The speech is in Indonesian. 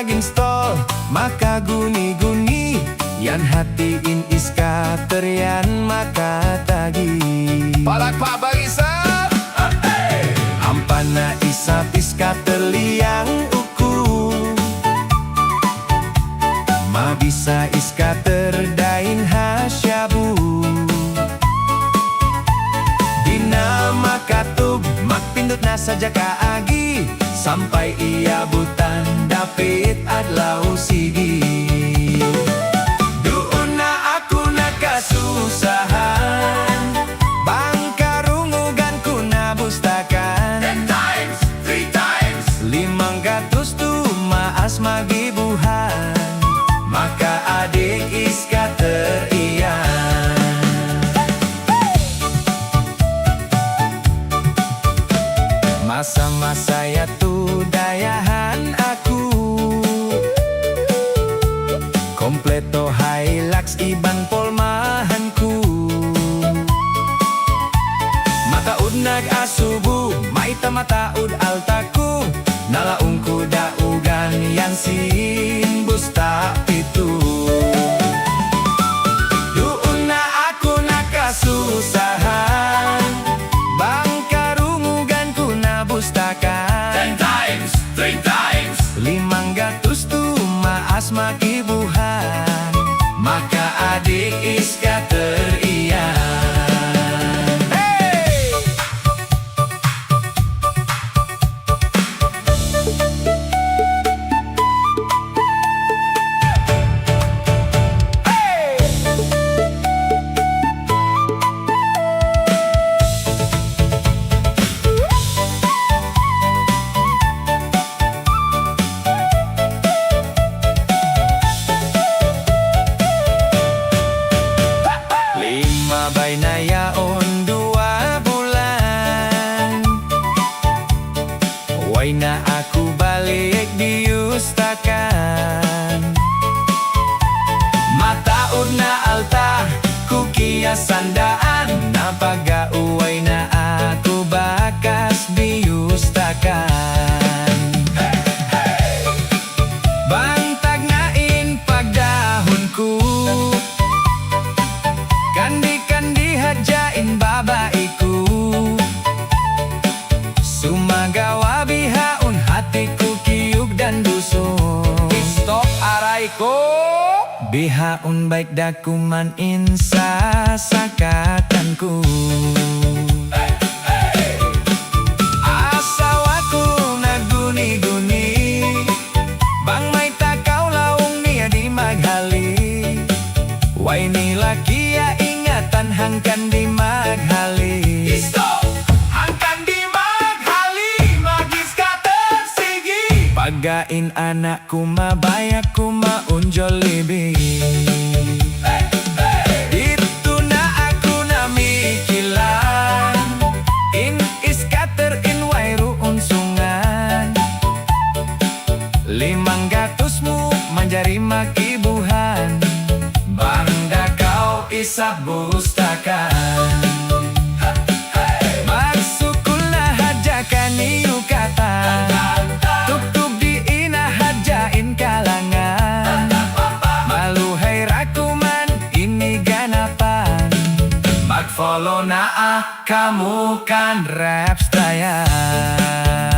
laging stol maka guni-guni yan hatiin iska terian maka tagi Palak pa bagisa ampana isap iska terliang uku ma bisa iska terdain hasyabu dina makatub mak pindut na saja kaagi sampai ia butan dapit adlau sigi duuna aku na kasusahan bangkarungugan ku na bustakan 10 times, 3 times 500 tu maas magibuhan maka adik iska terian masa-masa ya tu dayahan aku kompleto Hilux iban polmahanku mataud nag-asubu maita mataud altaku nalaungku daugan yan sin busta pitu duuna aku nakasusahan bangkarunguganku na bustakan 10 times, 3 times 500 tu maas magibuhan maka adik iska terian hey! Hey! Lima bay na yaon 2 bulan way na aku balik di Ustakan mataud na alta kukia sandaan napagauway na aku bakas di Ustakan bantag nain pagdahonku kandi-kandi hadjain babaiku sumagawa bihaun hatiku kiug dan dusun stop araiku bihaun baik dakuman insa sakatanku asawaku naguni-guni bang may takaw laung niya di maghali way nila kia ingatan hangkan di maghali Stop! Hangkan di maghali magis ka tersigi pagain anakku mabayaku maunjol libi itu na aku na mikilan in iskater in wairu unsungan 500 mu manjari makibuhan bangda kau isap bustakan maksukul na hajakan iu kata tuk-tuk di ina hajain kalangan maluhai rakuman ini ganapan mag-follow na kamu kan rap style